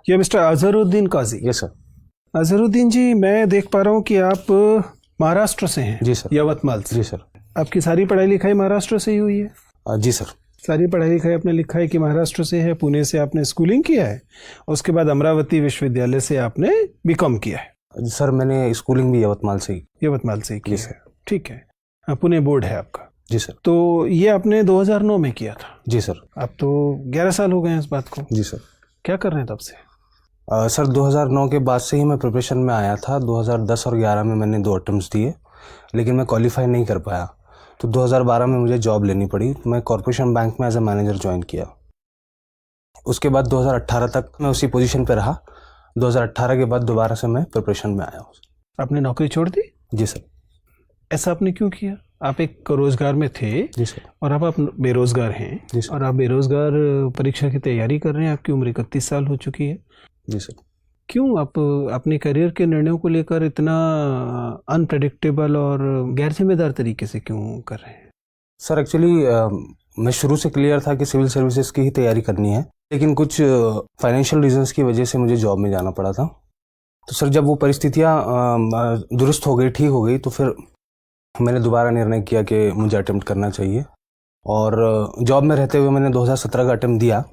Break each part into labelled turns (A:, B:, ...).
A: ये mister Azharuddin Qazi.
B: Yes sir.
A: Azharuddin ji, मैं देख पा रहा हूँ कि आप महाराष्ट्र से हैं।
B: जी सर।
A: यवतमाल से।
B: जी सर।
A: आपकी सारी पढ़ाई लिखाई महाराष्ट्र से ही हुई है?
B: जी सर।
A: सारी पढ़ाई लिखाई आपने लिखा है कि महाराष्ट्र से है। पुणे से आपने स्कूलिंग किया है, उसके बाद अमरावती विश्वविद्यालय से आपने बीकॉम किया है।
B: सर मैंने स्कूलिंग भी यवतमाल से ही।
A: यवतमाल से ही की है, ठीक है। पुणे बोर्ड है आपका?
B: जी सर।
A: तो ये आपने 2009 में किया था?
B: जी सर।
A: अब तो 11 साल हो गए हैं इस बात को।
B: जी सर।
A: क्या कर रहे हैं तब से?
B: सर 2009 के बाद से ही मैं प्रिपरेशन में आया था। 2010 और 11 में मैंने 2 अटेम्प्ट्स दिए, लेकिन मैं क्वालिफाई नहीं कर पाया। तो 2012 में मुझे जॉब लेनी पड़ी। मैं कॉर्पोरेशन बैंक में एज ए मैनेजर ज्वाइन किया। उसके बाद 2018 तक मैं उसी पोजीशन पे रहा। 2018 के बाद दोबारा से मैं प्रिपरेशन में आया हूँ।
A: आपने नौकरी छोड़ दी?
B: जी सर।
A: ऐसा आपने क्यों किया? आप एक रोजगार में थे।
B: जी सर।
A: और अब आप बेरोजगार हैं।
B: जी सर।
A: और आप बेरोजगार परीक्षा की तैयारी कर रहे हैं। आपकी उम्र 31 साल हो चुकी है।
B: जी सर।
A: क्यों आप अपने करियर के निर्णयों को लेकर इतना अनप्रेडिक्टेबल और गैर जिम्मेदार तरीके से क्यों कर रहे हैं?
B: सर एक्चुअली मैं शुरू से क्लियर था कि सिविल सर्विसेज की ही तैयारी करनी है, लेकिन कुछ फाइनेंशियल रीजंस की वजह से मुझे जॉब में जाना पड़ा था। तो सर जब वो परिस्थितियाँ दुरुस्त हो गई, ठीक हो गई, तो फिर मैंने दोबारा निर्णय किया कि मुझे अटेम्प्ट करना चाहिए। और जॉब में रहते हुए मैंने 2017 का अटेम्प्ट दिया,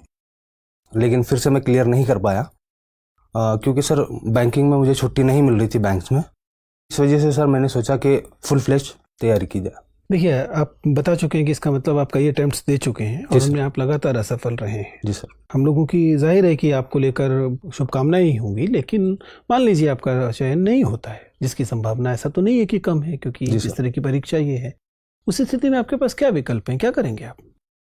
B: लेकिन फिर से मैं क्लियर नहीं कर पाया क्योंकि सर बैंकिंग में मुझे छुट्टी नहीं मिल रही थी बैंक्स में। इस वजह से सर मैंने सोचा कि फुल फ्लेज तैयारी की जाए।
A: देखिए, आप बता चुके हैं कि इसका मतलब आप कई अटेम्प्ट्स दे चुके हैं और उनमें आप लगातार असफल रहे हैं।
B: जी सर।
A: हम लोगों की जाहिर है कि आपको लेकर शुभकामनाएं ही होंगी, लेकिन मान लीजिए आपका चयन नहीं होता है, जिसकी संभावना ऐसा तो नहीं है कि कम है, क्योंकि इस तरह की परीक्षा ये है। उस स्थिति में आपके पास क्या विकल्प हैं? क्या करेंगे आप?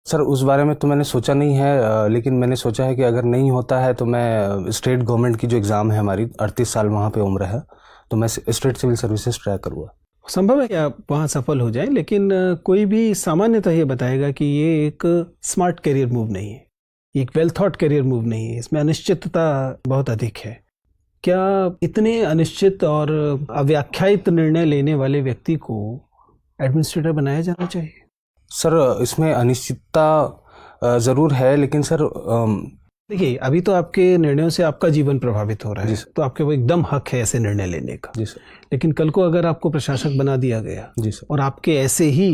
B: सर उस बारे में तो मैंने सोचा नहीं है, लेकिन मैंने सोचा है कि अगर नहीं होता है तो मैं स्टेट गवर्नमेंट की जो एग्ज़ाम है हमारी, 38 साल वहाँ पे उम्र है, तो मैं स्टेट सिविल सर्विसेज ट्राई करूँगा।
A: संभव है कि आप वहाँ सफल हो जाएं, लेकिन कोई भी सामान्यतः ये बताएगा कि ये एक स्मार्ट करियर मूव नहीं है, एक वेल थॉट करियर मूव नहीं है। इसमें अनिश्चितता बहुत अधिक है। क्या इतने अनिश्चित और अव्याख्यायित निर्णय लेने वाले व्यक्ति को एडमिनिस्ट्रेटर बनाया जाना चाहिए?
B: सर इसमें अनिश्चितता ज़रूर है, लेकिन सर
A: देखिए, अभी तो आपके निर्णयों से आपका जीवन प्रभावित हो रहा है, तो आपके वो एकदम हक है ऐसे निर्णय लेने का।
B: जी सर।
A: लेकिन कल को अगर आपको प्रशासक बना दिया गया,
B: जी सर,
A: और आपके ऐसे ही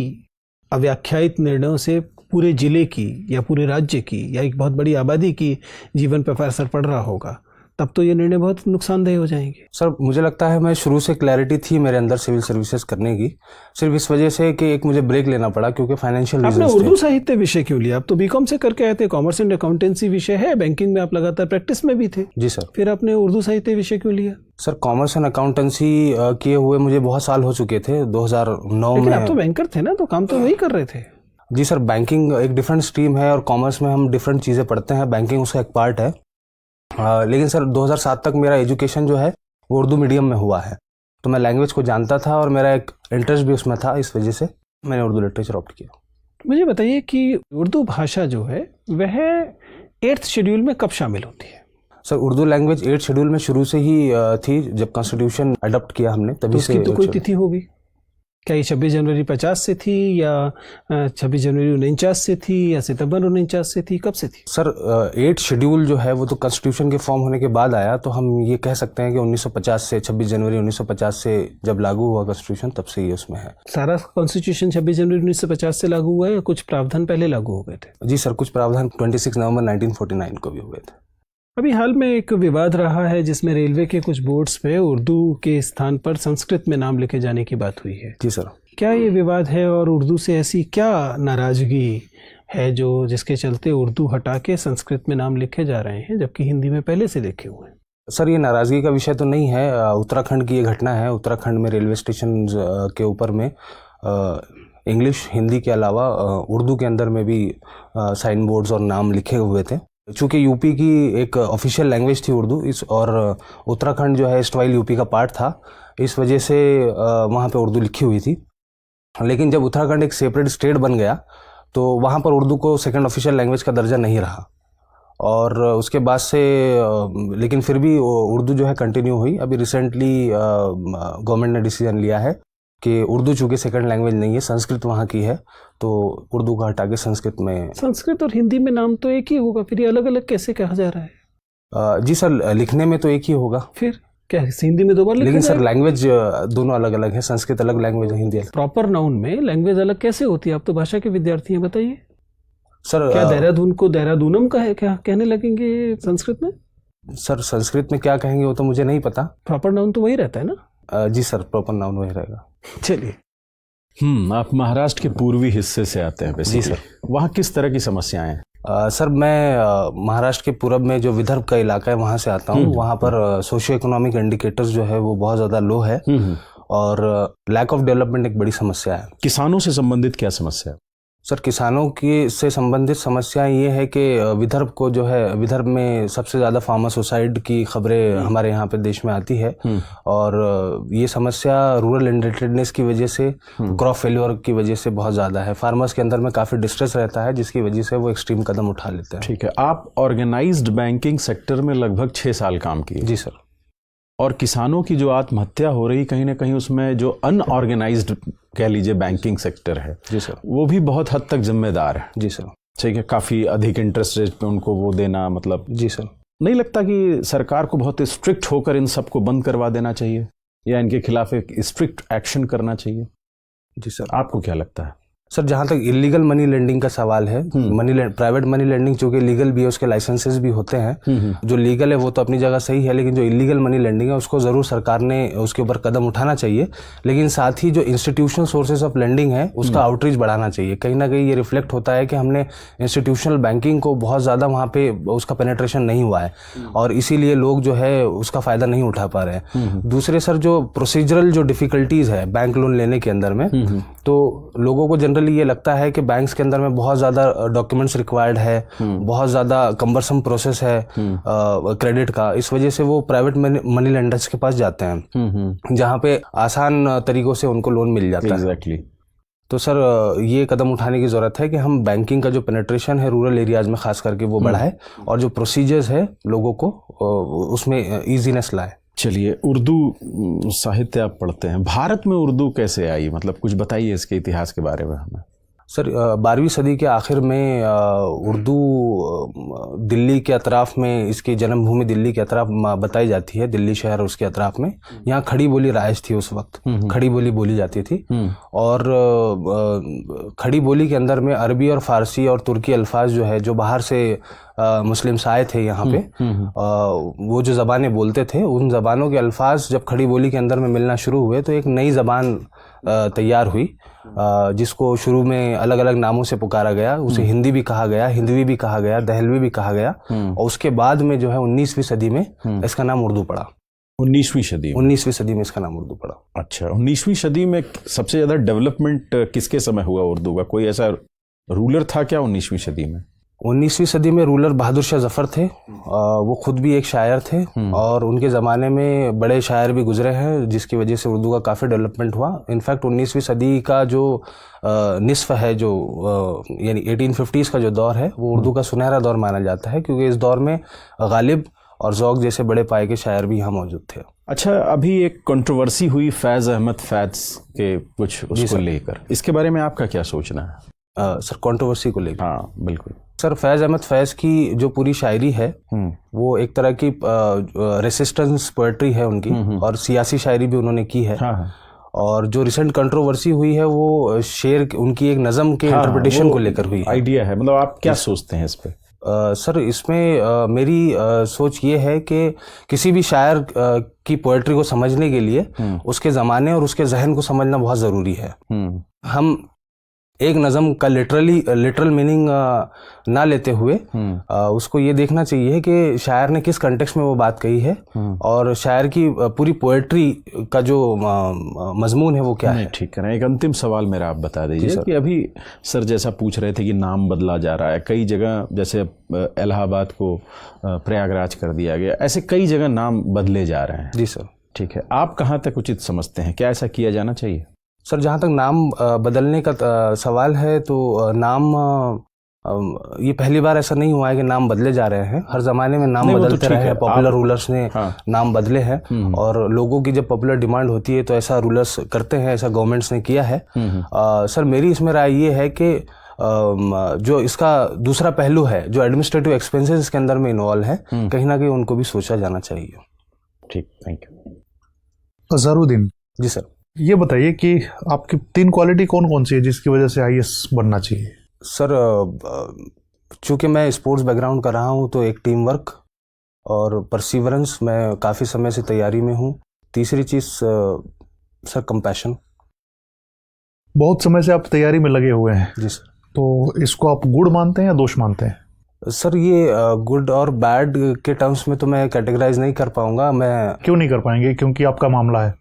A: अव्याख्यायित निर्णयों से पूरे जिले की या पूरे राज्य की या एक बहुत बड़ी आबादी की जीवन पर असर पड़ रहा होगा, तब तो ये निर्णय बहुत नुकसानदेह हो जाएंगे।
B: सर मुझे लगता है मैं शुरू से क्लैरिटी थी मेरे अंदर सिविल सर्विसेज करने की, सिर्फ इस वजह से कि एक मुझे ब्रेक लेना पड़ा क्योंकि फाइनेंशियल रीजंस थे।
A: आपने उर्दू साहित्य विषय क्यों लिया? आप तो बीकॉम से करके आए थे, कॉमर्स एंड अकाउंटेंसी विषय है, बैंकिंग में आप लगातार प्रैक्टिस में भी थे।
B: जी सर।
A: फिर आपने उर्दू साहित्य विषय क्यों लिया?
B: सर कॉमर्स एंड अकाउंटेंसी किए हुए मुझे बहुत साल हो चुके थे। 2009 में।
A: आप तो बैंकर थे ना, तो काम तो वही कर रहे थे।
B: जी सर, बैंकिंग एक डिफरेंट स्ट्रीम है और कॉमर्स में हम डिफरेंट चीज़ें पढ़ते हैं, बैंकिंग उसका एक पार्ट है। लेकिन सर 2007 तक मेरा एजुकेशन जो है वो उर्दू मीडियम में हुआ है, तो मैं लैंग्वेज को जानता था और मेरा एक इंटरेस्ट भी उसमें था, इस वजह से मैंने उर्दू लिटरेचर ऑप्ट किया।
A: मुझे बताइए कि उर्दू भाषा जो है वह 8th शेड्यूल में कब शामिल होती है?
B: Sir Urdu language 8th schedule में शुरू से ही थी, जब कॉन्स्टिट्यूशन अडॉप्ट किया हमने तभी से।
A: तो कोई तिथि होगी क्या? ये 26 जनवरी 50 से थी, या 26 जनवरी 49 से थी, या सितंबर 49 से थी? कब से थी?
B: सर 8th शेड्यूल जो है वो तो कॉन्स्टिट्यूशन के फॉर्म होने के बाद आया, तो हम ये कह सकते हैं कि 1950 से, 26 जनवरी 1950 से जब लागू हुआ कॉन्स्टिट्यूशन, तब से ही उसमें है।
A: सारा कॉन्स्टिट्यूशन 26 जनवरी 1950 से लागू हुआ है या कुछ प्रावधान पहले लागू हो गए थे?
B: जी सर, कुछ प्रावधान 26 नवंबर 1949 को भी हुए थे।
A: अभी हाल में एक विवाद रहा है जिसमें रेलवे के कुछ बोर्ड्स पे उर्दू के स्थान पर संस्कृत में नाम लिखे जाने की बात हुई है।
B: जी सर।
A: क्या ये विवाद है और उर्दू से ऐसी क्या नाराजगी है जो जिसके चलते उर्दू हटा के संस्कृत में नाम लिखे जा रहे हैं, जबकि हिंदी में पहले से लिखे हुए हैं?
B: सर ये नाराज़गी का विषय तो नहीं है, उत्तराखंड की ये घटना है। उत्तराखंड में रेलवे स्टेशन के ऊपर में इंग्लिश हिंदी के अलावा उर्दू के अंदर में भी साइन बोर्ड्स और नाम लिखे हुए थे। चूँकि यूपी की एक ऑफिशियल लैंग्वेज थी उर्दू, और उत्तराखंड जो है इस्टवाइल यूपी का पार्ट था, इस वजह से वहाँ पे उर्दू लिखी हुई थी। लेकिन जब उत्तराखंड एक सेपरेट स्टेट बन गया तो वहाँ पर उर्दू को सेकंड ऑफिशियल लैंग्वेज का दर्जा नहीं रहा, और उसके बाद से लेकिन फिर भी उर्दू जो है कंटिन्यू हुई। अभी रिसेंटली गवर्नमेंट ने डिसीजन लिया है कि उर्दू चूँकि सेकंड लैंग्वेज नहीं है, संस्कृत वहाँ की है, तो उर्दू का हटा के संस्कृत में।
A: संस्कृत और हिंदी में नाम तो एक ही होगा, फिर ये अलग अलग कैसे कहा जा रहा है?
B: जी सर, लिखने में तो एक ही होगा।
A: फिर क्या हिंदी में 2 बार लिखा
B: लेकिन सर
A: जाएगा?
B: लैंग्वेज दोनों अलग अलग है, संस्कृत अलग लैंग्वेज है, हिंदी अलग।
A: प्रॉपर नाउन में लैंग्वेज अलग कैसे होती है? आप तो भाषा के विद्यार्थी हैं, बताइए।
B: सर
A: क्या देहरादून को देहरादूनम का है क्या कहने लगेंगे संस्कृत में?
B: सर संस्कृत में क्या कहेंगे वो तो मुझे नहीं पता।
A: प्रॉपर नाउन तो वही रहता है ना?
B: जी सर, प्रॉपर नाउन वही रहेगा।
A: चलिए।
C: आप महाराष्ट्र के पूर्वी हिस्से से आते हैं बेसिकली।
B: जी सर।
C: वहाँ किस तरह की समस्याएं हैं?
B: सर मैं महाराष्ट्र के पूरब में जो विदर्भ का इलाका है वहाँ से आता हूँ। वहाँ पर सोशियो इकोनॉमिक इंडिकेटर्स जो है वो बहुत ज़्यादा लो है और लैक ऑफ डेवलपमेंट एक बड़ी समस्या है।
C: किसानों से संबंधित क्या समस्या है?
B: सर किसानों की से संबंधित समस्या ये है कि विदर्भ को जो है, विदर्भ में सबसे ज़्यादा फार्मर सुसाइड की खबरें हमारे यहाँ पे देश में आती है और ये समस्या रूरल इंडेंटेडनेस की वजह से, क्रॉप फेल्योर की वजह से बहुत ज़्यादा है। फार्मर्स के अंदर में काफ़ी डिस्ट्रेस रहता है जिसकी वजह से वो एक्सट्रीम कदम उठा लेते हैं।
C: ठीक है, आप ऑर्गेनाइज्ड बैंकिंग सेक्टर में लगभग 6 साल काम किए।
B: जी सर।
C: और किसानों की जो आत्महत्या हो रही कहीं ना कहीं उसमें जो अनऑर्गेनाइज्ड कह लीजिए बैंकिंग सेक्टर है,
B: जी सर,
C: वो भी बहुत हद तक जिम्मेदार है।
B: जी सर।
C: ठीक है, काफ़ी अधिक इंटरेस्ट रेट पे उनको वो देना, मतलब
B: जी सर।
C: नहीं लगता कि सरकार को बहुत स्ट्रिक्ट होकर इन सबको बंद करवा देना चाहिए या इनके खिलाफ एक स्ट्रिक्ट एक्शन करना चाहिए?
B: जी सर।
C: आपको क्या लगता है?
B: सर जहाँ तक इलीगल मनी लेंडिंग का सवाल है, प्राइवेट मनी लेंडिंग जो कि लीगल भी है, उसके लाइसेंसेस भी होते हैं। जो लीगल है वो तो अपनी जगह सही है, लेकिन जो इलीगल मनी लेंडिंग है उसको ज़रूर सरकार ने उसके ऊपर कदम उठाना चाहिए। लेकिन साथ ही जो इंस्टीट्यूशनल सोर्सेज ऑफ लेंडिंग है उसका आउटरीच बढ़ाना चाहिए। कहीं ना कहीं ये रिफ्लेक्ट होता है कि हमने इंस्टीट्यूशनल बैंकिंग को बहुत ज़्यादा वहाँ पे उसका पेनेट्रेशन नहीं हुआ है और इसीलिए लोग जो है उसका फ़ायदा नहीं उठा पा रहे हैं। दूसरे सर जो प्रोसीजरल जो डिफ़िकल्टीज़ है बैंक लोन लेने के अंदर में, तो लोगों को जनरली ये लगता है कि बैंक्स के अंदर में बहुत ज़्यादा डॉक्यूमेंट्स रिक्वायर्ड है, बहुत ज़्यादा कम्बरसम प्रोसेस है क्रेडिट का। इस वजह से वो प्राइवेट मनी लेंडर्स के पास जाते हैं जहाँ पे आसान तरीकों से उनको लोन मिल जाता है।
C: एग्जैक्टली।
B: तो सर ये कदम उठाने की ज़रूरत है कि हम बैंकिंग का जो पेनेट्रेशन है रूरल एरियाज़ में खास करके वो बढ़ाए और जो प्रोसीजर्स है लोगों को उसमें ईजीनेस लाए।
C: चलिए, उर्दू साहित्य आप पढ़ते हैं, भारत में उर्दू कैसे आई? मतलब कुछ बताइए इसके इतिहास के बारे में हमें।
B: सर 12वीं सदी के आखिर में उर्दू दिल्ली के अतराफ़ में, इसकी जन्मभूमि दिल्ली के अतराफ़ बताई जाती है, दिल्ली शहर और उसके अतराफ़ में। यहाँ खड़ी बोली राइज थी उस वक्त, खड़ी बोली बोली जाती थी और खड़ी बोली के अंदर में अरबी और फ़ारसी और तुर्की अल्फाज जो है, जो बाहर से मुस्लिम्स आए थे यहाँ पे, वो जो ज़बानें बोलते थे उन ज़बानों के अल्फाज जब खड़ी बोली के अंदर में मिलना शुरू हुए तो एक नई ज़बान तैयार हुई जिसको शुरू में अलग अलग नामों से पुकारा गया। उसे हिंदी भी कहा गया, हिंदवी भी कहा गया, दहलवी भी कहा गया और उसके बाद में जो है 19वीं सदी में इसका नाम उर्दू पड़ा।
C: 19वीं सदी में?
B: 19वीं सदी में इसका नाम उर्दू पड़ा।
C: अच्छा, 19वीं सदी में सबसे ज़्यादा डेवलपमेंट किसके समय हुआ उर्दू का? कोई ऐसा रूलर था क्या 19वीं सदी में?
B: 19वीं सदी में रूलर बहादुर शाह जफर थे। वो खुद भी एक शायर थे और उनके ज़माने में बड़े शायर भी गुजरे हैं जिसकी वजह से उर्दू का काफ़ी डेवलपमेंट हुआ। इनफैक्ट 19वीं सदी का जो निस्फ है, जो यानी 1850s का जो दौर है, वो उर्दू का सुनहरा दौर माना जाता है क्योंकि इस दौर में गालिब और ज़ौक़ जैसे बड़े पाए के शायर भी यहाँ मौजूद थे।
C: अच्छा, अभी एक कंट्रोवर्सी हुई फैज़ अहमद फैज़ के कुछ उसको लेकर, इसके बारे में आपका क्या सोचना है?
B: सर कंट्रोवर्सी को लेकर?
C: हाँ बिल्कुल
B: सर, फैज़ अहमद फैज़ की जो पूरी शायरी है वो एक तरह की रेसिस्टेंस पोएट्री है उनकी और सियासी शायरी भी उन्होंने की है।
C: हाँ।
B: और जो रिसेंट कंट्रोवर्सी हुई है वो शेर उनकी एक नज़म के इंटरप्रिटेशन को लेकर हुई है।
C: आइडिया है, मतलब आप क्या सोचते हैं इस पे?
B: सर इसमें मेरी सोच ये है कि किसी भी शायर की पोएट्री को समझने के लिए उसके ज़माने और उसके जहन को समझना बहुत ज़रूरी है। हम एक नज़म का लिटरल मीनिंग ना लेते हुए उसको ये देखना चाहिए कि शायर ने किस कंटेक्स्ट में वो बात कही है और शायर की पूरी पोएट्री का जो मजमून है वो क्या है।
C: ठीक है, एक अंतिम सवाल मेरा आप बता दीजिए कि अभी सर जैसा पूछ रहे थे कि नाम बदला जा रहा है कई जगह, जैसे इलाहाबाद को प्रयागराज कर दिया गया, ऐसे कई जगह नाम बदले जा रहे हैं।
B: जी सर।
C: ठीक है, आप कहाँ तक उचित समझते हैं? क्या ऐसा किया जाना चाहिए?
B: सर जहाँ तक नाम बदलने का सवाल है तो नाम ये पहली बार ऐसा नहीं हुआ है कि नाम बदले जा रहे हैं। हर ज़माने में नाम बदलते रहे हैं, पॉपुलर रूलर्स ने नाम बदले हैं और लोगों की जब पॉपुलर डिमांड होती है तो ऐसा रूलर्स करते हैं, ऐसा गवर्नमेंट्स ने किया है। सर मेरी इसमें राय ये है कि जो इसका दूसरा पहलू है, जो एडमिनिस्ट्रेटिव एक्सपेंसेस इसके अंदर में इन्वॉल्व है, कहीं ना कहीं उनको भी सोचा जाना चाहिए।
C: ठीक, thank you.
D: Azharuddin
B: ji sir.
D: ये बताइए कि आपकी 3 क्वालिटी कौन कौन सी है जिसकी वजह से आईएएस बनना चाहिए?
B: सर चूँकि मैं स्पोर्ट्स बैकग्राउंड कर रहा हूँ तो एक टीम वर्क और परसिवरेंस, मैं काफ़ी समय से तैयारी में हूँ। तीसरी चीज़ सर कंपैशन।
D: बहुत समय से आप तैयारी में लगे हुए हैं।
B: जी सर।
D: तो इसको आप गुण मानते हैं या दोष मानते हैं?
B: सर ये गुड और बैड के टर्म्स में तो मैं कैटेगराइज नहीं कर पाऊंगा। मैं
D: क्यों नहीं कर पाएंगे? क्योंकि आपका मामला है,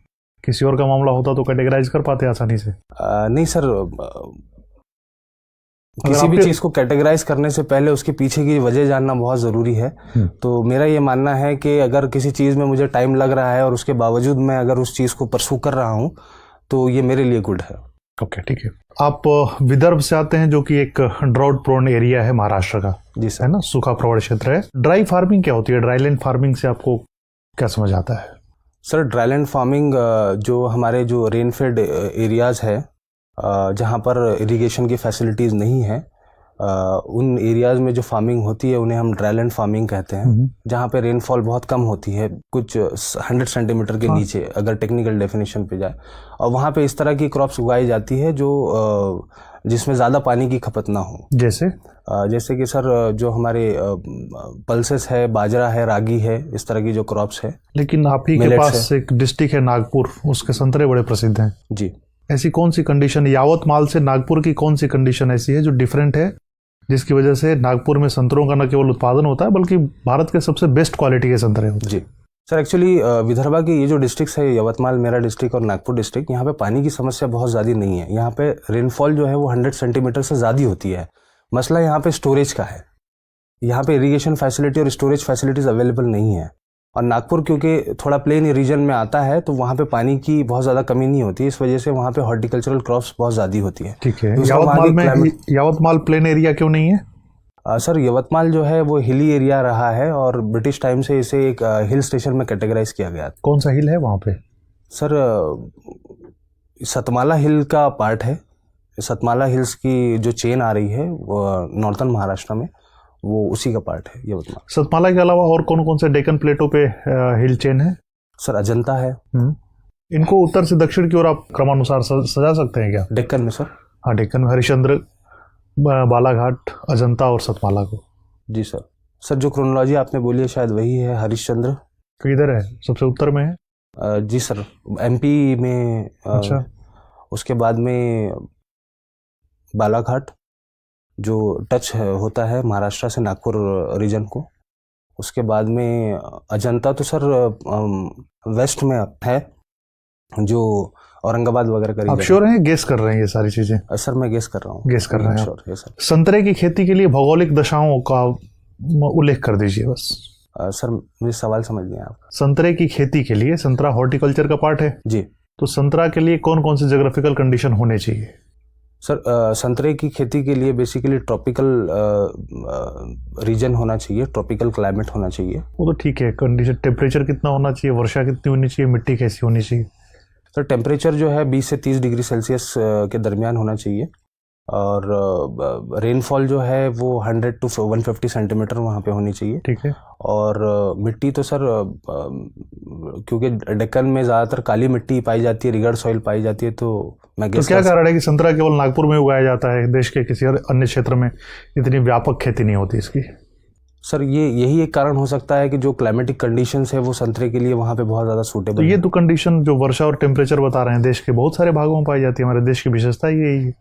D: किसी और का मामला होता तो कैटेगराइज कर पाते आसानी से।
B: नहीं सर, किसी भी चीज़ को कैटेगराइज करने से पहले उसके पीछे की वजह जानना बहुत ज़रूरी है। तो मेरा ये मानना है कि अगर किसी चीज़ में मुझे टाइम लग रहा है और उसके बावजूद मैं अगर उस चीज़ को परसू कर रहा हूँ तो ये मेरे लिए गुड है।
D: ओके, ठीक है। आप विदर्भ से आते हैं जो कि एक ड्राउट प्रोन एरिया है महाराष्ट्र का।
B: जी सर।
D: है ना, सूखा प्रवण क्षेत्र है। ड्राई फार्मिंग क्या होती है? ड्राईलैंड फार्मिंग से आपको क्या समझ आता है?
B: सर ड्राईलैंड फार्मिंग जो हमारे जो रेनफेड एरियाज़ है, जहाँ पर इरिगेशन की फैसिलिटीज़ नहीं है, उन एरियाज़ में जो फार्मिंग होती है उन्हें हम ड्राईलैंड फार्मिंग कहते हैं। जहाँ पे रेनफॉल बहुत कम होती है, कुछ 100 सेंटीमीटर के नीचे अगर टेक्निकल डेफिनेशन पे जाए, और वहाँ पे इस तरह की क्रॉप्स उगाई जाती है जो जिसमें ज़्यादा पानी की खपत ना हो। जैसे कि सर जो हमारे पल्सेस है, बाजरा है, रागी है, इस तरह की जो क्रॉप्स है।
D: लेकिन आप ही के पास एक डिस्ट्रिक्ट है नागपुर, उसके संतरे बड़े प्रसिद्ध हैं।
B: जी।
D: ऐसी कौन सी कंडीशन, यावतमाल से नागपुर की कौन सी कंडीशन ऐसी है जो डिफरेंट है, जिसकी वजह से नागपुर में संतरों का न केवल उत्पादन होता है बल्कि भारत के सबसे बेस्ट क्वालिटी के संतरे होते हैं?
B: जी सर, एक्चुअली विदर्भा की ये जो डिस्ट्रिक्ट है, यवतमाल मेरा डिस्ट्रिक्ट और नागपुर डिस्ट्रिक्ट, यहाँ पे पानी की समस्या बहुत ज़्यादा नहीं है। यहाँ पे रेनफॉल जो है वो 100 सेंटीमीटर से ज़्यादा होती है। मसला यहाँ पे स्टोरेज का है। यहाँ पे इरिगेशन फैसिलिटी और स्टोरेज फैसिलिटीज़ अवेलेबल नहीं है। और नागपुर क्योंकि थोड़ा प्लेन रीजन में आता है तो वहाँ पे पानी की बहुत ज़्यादा कमी नहीं होती, इस वजह से वहाँ पे हॉर्टिकल्चरल क्रॉप्स बहुत ज़्यादा होती है।
D: ठीक है। यावतमाल प्लेन एरिया क्यों नहीं है?
B: सर यवतमाल जो है वो हिली एरिया रहा है और ब्रिटिश टाइम से इसे एक हिल स्टेशन में कैटेगराइज किया गया।
D: कौन सा हिल है वहाँ पे?
B: सर सतमाला हिल का पार्ट है। सतमाला हिल्स की जो चेन आ रही है वो नॉर्थन महाराष्ट्र में, वो उसी का पार्ट है यवतमाल।
D: सतमाला के अलावा और कौन कौन से डेक्कन प्लेटों पे हिल चेन है?
B: सर अजंता है।
D: इनको उत्तर से दक्षिण की ओर आप क्रमानुसार सजा सकते हैं क्या?
B: डेक्कन में सर?
D: हाँ, डेक्कन में हरिश्चंद्र, बालाघाट, अजंता और सतमाला को।
B: जी सर। सर जो क्रोनोलॉजी आपने बोली है शायद वही है। हरिश्चंद्र
D: किधर है? सबसे उत्तर में है।
B: जी सर, एमपी में।
D: अच्छा।
B: उसके बाद में बालाघाट जो टच होता है महाराष्ट्र से नागपुर रीजन को। उसके बाद में अजंता तो सर वेस्ट में है, जो औरंगाबाद वगैरह का।
D: आप श्योर हैं? गेस कर रहे हैं ये सारी चीजें?
B: सर मैं गेस कर रहा हूँ।
D: गेस कर रहे हैं
B: श्योर है सर।
D: संतरे की खेती के लिए भौगोलिक दशाओं का उल्लेख कर दीजिए बस।
B: सर मुझे सवाल समझ नहीं आप।
D: संतरे की खेती के लिए, संतरा हॉर्टिकल्चर का पार्ट है
B: जी,
D: तो संतरा के लिए कौन कौन से ज्योग्राफिकल कंडीशन होने चाहिए?
B: सर संतरे की खेती के लिए बेसिकली ट्रॉपिकल रीजन होना चाहिए, ट्रॉपिकल क्लाइमेट होना चाहिए।
D: वो तो ठीक है, कंडीशन टेम्परेचर कितना होना चाहिए, वर्षा कितनी होनी चाहिए, मिट्टी कैसी होनी चाहिए?
B: सर टेम्परेचर जो है 20 से 30 डिग्री सेल्सियस के दरमियान होना चाहिए, और रेनफॉल जो है वो 100 to 150 सेंटीमीटर वहाँ पे होनी चाहिए।
D: ठीक है।
B: और मिट्टी तो सर क्योंकि डेक्कन में ज़्यादातर काली मिट्टी पाई जाती है, रिगर्ड सॉइल पाई जाती है, तो मैं
D: तो क्या कारण है कि संतरा केवल नागपुर में उगाया जाता है, देश के किसी अन्य क्षेत्र में इतनी व्यापक खेती नहीं होती इसकी?
B: सर यही एक कारण हो सकता है कि जो क्लाइमेटिक कंडीशंस है वो संतरे के लिए वहाँ पे बहुत ज़्यादा सूटेबल।
D: तो ये तो कंडीशन जो वर्षा और टेम्परेचर बता रहे हैं देश के बहुत सारे भागों में पाई जाती है। हमारे देश की विशेषता यही है।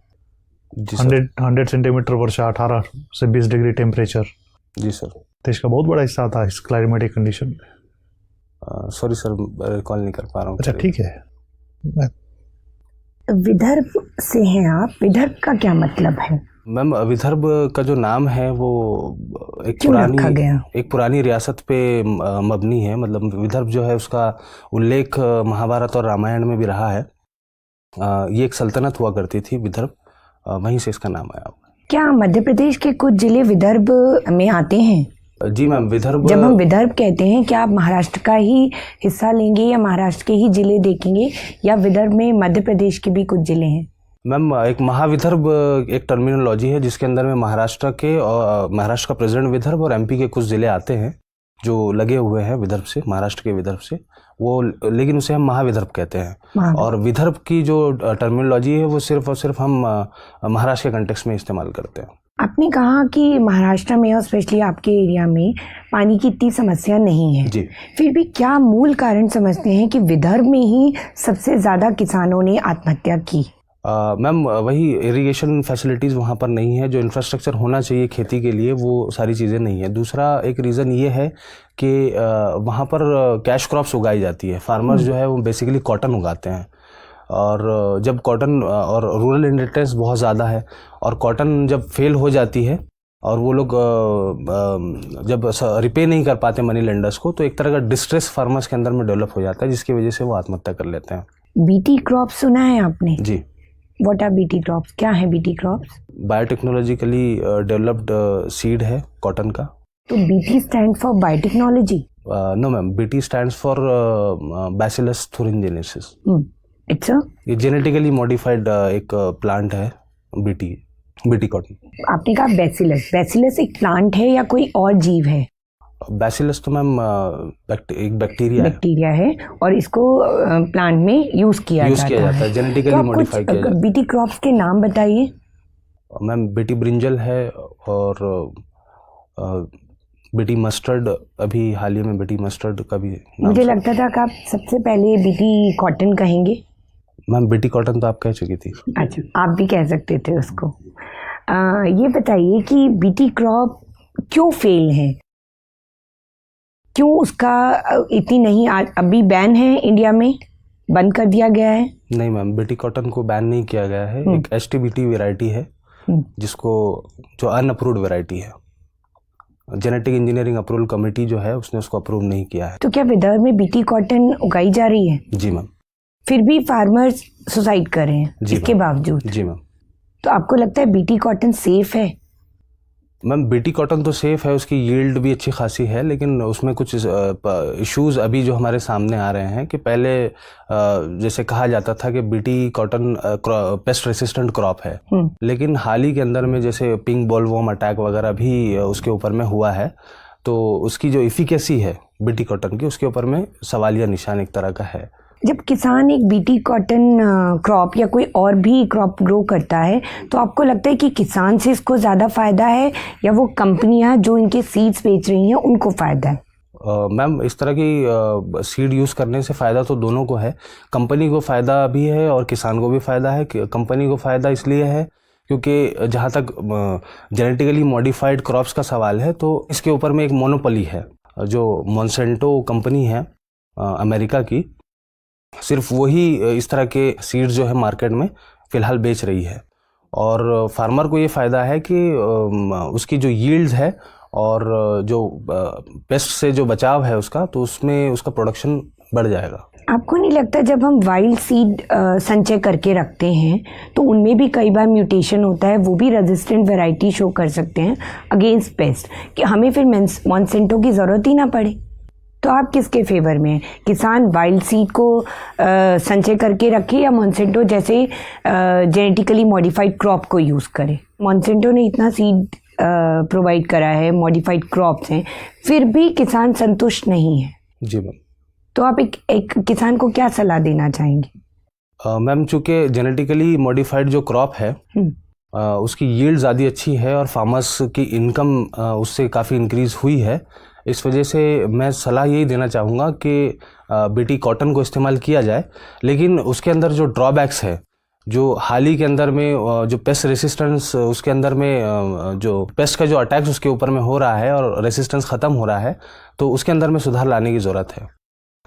D: 100 सेंटीमीटर वर्षा, 18 से 20 डिग्री टेम्परेचर।
B: जी सर।
D: देश का बहुत बड़ा हिस्सा था इस क्लाइमेटिक कंडीशन में।
B: सॉरी सर, रिकॉल नहीं कर पा रहा हूँ।
D: अच्छा ठीक है।
E: विदर्भ से हैं आप, विदर्भ का क्या मतलब है?
B: मैम विदर्भ का जो नाम है वो एक पुरानी रियासत पे मबनी है। मतलब विदर्भ जो है उसका उल्लेख महाभारत और रामायण में भी रहा है। ये एक सल्तनत हुआ करती थी विदर्भ, वहीं से इसका नाम आया।
E: क्या मध्य प्रदेश के कुछ जिले विदर्भ में आते हैं?
B: जी मैम, विदर्भ।
E: जब हम विदर्भ कहते हैं क्या आप महाराष्ट्र का ही हिस्सा लेंगे या महाराष्ट्र के ही जिले देखेंगे, या विदर्भ में मध्य प्रदेश के भी कुछ जिले हैं?
B: मैम एक महाविदर्भ एक टर्मिनोलॉजी है जिसके अंदर में महाराष्ट्र का प्रेसिडेंट विदर्भ और एमपी के कुछ ज़िले आते हैं जो लगे हुए हैं विदर्भ से, महाराष्ट्र के विदर्भ से, वो लेकिन उसे हम महाविदर्भ कहते हैं। और विदर्भ की जो टर्मिनोलॉजी है वो सिर्फ और सिर्फ हम महाराष्ट्र के कंटेक्स्ट में इस्तेमाल करते हैं।
E: आपने कहा कि महाराष्ट्र में और स्पेशली आपके एरिया में पानी की इतनी समस्या नहीं है
B: जी।
E: फिर भी क्या मूल कारण समझते हैं कि विदर्भ में ही सबसे ज़्यादा किसानों ने आत्महत्या की?
B: मैम वही इरिगेशन फैसिलिटीज़ वहाँ पर नहीं है, जो इंफ्रास्ट्रक्चर होना चाहिए खेती के लिए वो सारी चीज़ें नहीं है। दूसरा एक रीज़न ये है कि वहाँ पर कैश क्रॉप्स उगाई जाती है, फार्मर्स जो है वो बेसिकली कॉटन उगाते हैं, और जब कॉटन और रूरल इंडिपेंडेंस बहुत ज़्यादा है, और कॉटन जब फेल हो जाती है और वो लोग जब रिपे नहीं कर पाते मनी लेंडर्स को, तो एक तरह का डिस्ट्रेस फार्मर्स के अंदर में डेवलप हो जाता है, जिसकी वजह से वो आत्महत्या कर लेते हैं।
E: बीटी क्रॉप सुना है आपने?
B: जी।
E: What are BT crops? क्या है BT crops?
B: Biotechnologically developed seed है कॉटन का।
E: तो BT stand for biotechnology?
B: No ma'am, BT stands for bacillus thuringiensis।
E: It's a
B: ये जेनेटिकली मॉडिफाइड एक प्लांट है, बीटी कॉटन।
E: आपने कहा बैसिलस, बैसिलस एक प्लांट है या कोई और जीव है?
B: बैसिलस तो मैम एक बैक्टीरिया
E: है और इसको प्लांट में यूज किया जाता है,
B: जेनेटिकली मॉडिफाई किया जाता है।
E: बीटी क्रॉप्स के नाम बताइए।
B: मैम बीटी ब्रिंजल है, और बीटी मस्टर्ड, अभी हाल ही में बीटी मस्टर्ड का भी
E: मुझे लगता था कि आप सबसे पहले बीटी कॉटन कहेंगे।
B: मैम बीटी कॉटन तो आप कह चुकी थी।
E: अच्छा, आप भी कह सकते थे उसको। ये बताइए कि बीटी क्रॉप क्यों फेल है, क्यों उसका इतनी नहीं, अभी बैन है इंडिया में, बंद कर दिया गया है?
B: नहीं मैम, बीटी कॉटन को बैन नहीं किया गया है। एक HTBT वैरायटी है जिसको, जो अनअप्रूव्ड वैरायटी है, जेनेटिक इंजीनियरिंग अप्रूवल कमेटी जो है उसने उसको अप्रूव नहीं किया है।
E: तो क्या विदर्भ में बीटी कॉटन उगाई जा रही है?
B: जी मैम।
E: फिर भी फार्मर्स सुसाइड कर रहे हैं इसके बावजूद?
B: जी मैम।
E: तो आपको लगता है बीटी कॉटन सेफ है?
B: मैम बीटी कॉटन तो सेफ़ है, उसकी यील्ड भी अच्छी खासी है, लेकिन उसमें कुछ इश्यूज अभी जो हमारे सामने आ रहे हैं कि पहले जैसे कहा जाता था कि BT cotton paste resistant crop है, लेकिन हाल ही के अंदर में जैसे पिंक बॉलवर्म अटैक वगैरह भी उसके ऊपर में हुआ है, तो उसकी जो इफिकेसी है बीटी कॉटन की, उसके ऊपर में सवालिया निशान एक तरह का है।
E: जब किसान एक बीटी कॉटन क्रॉप या कोई और भी क्रॉप ग्रो करता है, तो आपको लगता है कि किसान से इसको ज़्यादा फ़ायदा है या वो कंपनियां जो इनके सीड्स बेच रही हैं उनको फ़ायदा है?
B: मैम इस तरह की सीड यूज़ करने से फ़ायदा तो दोनों को है, कंपनी को फ़ायदा भी है और किसान को भी फ़ायदा है। कंपनी को फ़ायदा इसलिए है क्योंकि जहाँ तक जेनेटिकली मॉडिफाइड क्रॉप्स का सवाल है, तो इसके ऊपर में एक मोनोपोली है, जो मॉन्सेंटो कंपनी है अमेरिका की, सिर्फ वही इस तरह के सीड्स जो है मार्केट में फ़िलहाल बेच रही है। और फार्मर को ये फ़ायदा है कि उसकी जो यील्ड्स है और जो पेस्ट से जो बचाव है उसका, तो उसमें उसका प्रोडक्शन बढ़ जाएगा। आपको
E: नहीं लगता जब हम वाइल्ड सीड संचय करके रखते हैं तो उनमें भी कई बार म्यूटेशन होता है, वो भी रेजिस्टेंट वैरायटी शो कर सकते हैं अगेंस्ट पेस्ट, कि हमें फिर मॉन्सेंटो की ज़रूरत ही ना पड़े? तो आप किसके फेवर में हैं? किसान वाइल्ड सीड को संचय करके रखे या मॉन्सेंटो जैसे जेनेटिकली मॉडिफाइड क्रॉप को यूज़ करे? मॉन्सेंटो ने इतना सीड प्रोवाइड करा है, मॉडिफाइड क्रॉप्स हैं, फिर भी किसान संतुष्ट नहीं है।
B: जी मैम।
E: तो आप एक किसान को क्या सलाह देना चाहेंगे?
B: मैम चूँकि जेनेटिकली मॉडिफाइड जो क्रॉप है उसकी यील्ड ज़्यादा अच्छी है और फार्मर्स की इनकम उससे काफ़ी इंक्रीज़ हुई है, इस वजह से मैं सलाह यही देना चाहूँगा कि बीटी कॉटन को इस्तेमाल किया जाए, लेकिन उसके अंदर जो ड्रॉबैक्स है, जो हाल ही के अंदर में जो पेस्ट रेसिस्टेंस उसके अंदर में जो पेस्ट का जो अटैक्स उसके ऊपर में हो रहा है और रेसिस्टेंस ख़त्म हो रहा है, तो उसके अंदर में सुधार लाने की ज़रूरत है।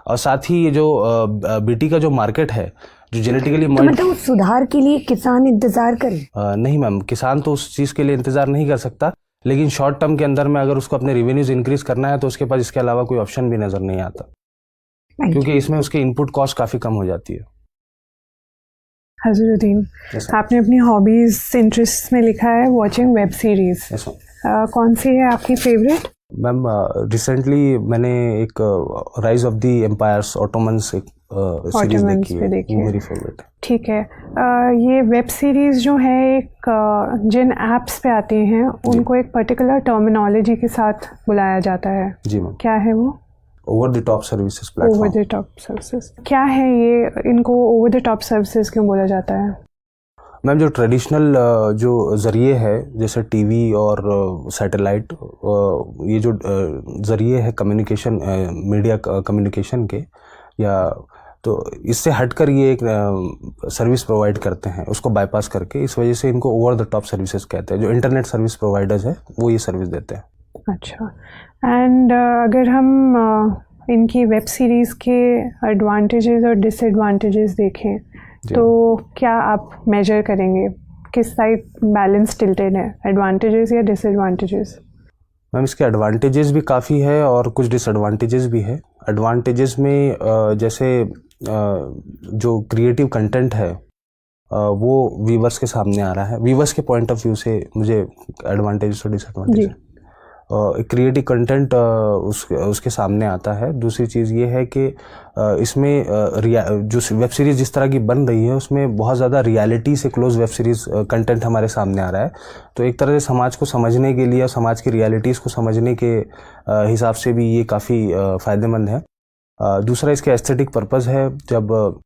B: और साथ ही ये जो बीटी का जो मार्केट है, जो जेनेटिकली
E: मतलब उस सुधार के लिए किसान इंतज़ार करे?
B: नहीं मैम, किसान तो उस चीज़ के लिए इंतज़ार नहीं कर सकता, लेकिन शॉर्ट टर्म के अंदर में अगर उसको अपने रेवेन्यूज इंक्रीज करना है तो उसके पास इसके अलावा कोई ऑप्शन भी नज़र नहीं आता, क्योंकि इसमें उसकी इनपुट कॉस्ट काफ़ी कम हो जाती है।
F: हजरुद्दीन, आपने अपनी हॉबीज इंटरेस्ट में लिखा है वॉचिंग वेब सीरीज, कौन सी है आपकी फेवरेट?
B: मैम रिसेंटली मैंने एक rise of the empires Ottomans एक सीरीज
F: Ottomans
B: देखी
F: पे
B: है,
F: देखी
B: वो
F: है।
B: मेरी फेवरेट है।
F: ठीक है। ये वेब सीरीज़ जो है एक जिन एप्स पे आती हैं उनको एक पर्टिकुलर टर्मिनोलॉजी के साथ बुलाया जाता है,
B: जी मैम,
F: क्या है वो?
B: Over the top services
F: over
B: platform.
F: The top services क्या है ये, इनको ओवर द टॉप सर्विसेज क्यों बोला जाता है?
B: मैम जो ट्रेडिशनल जो ज़रिए है जैसे टीवी और सैटेलाइट, ये जो ज़रिए है कम्युनिकेशन, मीडिया कम्युनिकेशन के, या तो इससे हटकर ये एक सर्विस प्रोवाइड करते हैं उसको बाईपास करके, इस वजह से इनको ओवर द टॉप सर्विसेज कहते हैं। जो इंटरनेट सर्विस प्रोवाइडर्स है वो ये सर्विस देते हैं।
F: अच्छा। एंड अगर हम इनकी वेब सीरीज़ के एडवांटेजेस और डिसएडवांटेजेस देखें तो क्या आप मेजर करेंगे, किस साइड बैलेंस टिल्टेड है, एडवांटेजेस या डिसएडवांटेजेस?
B: मैम इसके एडवांटेजेस भी काफ़ी है और कुछ डिसएडवांटेजेस भी है। एडवांटेजेस में जैसे जो क्रिएटिव कंटेंट है वो वीवर्स के सामने आ रहा है। वीवर्स के पॉइंट ऑफ व्यू से मुझे एडवांटेजेस और डिसएडवांटेज है। क्रिएटिव कंटेंट उसके सामने आता है। दूसरी चीज़ ये है कि इसमें जो वेब सीरीज़ जिस तरह की बन रही है उसमें बहुत ज़्यादा रियलिटी से क्लोज वेब सीरीज़ कंटेंट हमारे सामने आ रहा है, तो एक तरह से समाज को समझने के लिए, समाज की रियलिटीज़ को समझने के हिसाब से भी ये काफ़ी फ़ायदेमंद है। दूसरा इसके एस्थेटिक पर्पज़ है। जब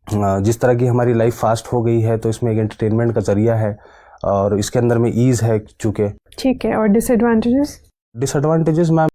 B: जिस तरह की हमारी लाइफ फास्ट हो गई है तो इसमें एक एंटरटेनमेंट का ज़रिया है और इसके अंदर में ईज़ है चूँकि।
F: ठीक है। और डिसएडवांटेजेस?
B: Disadvantages ma'am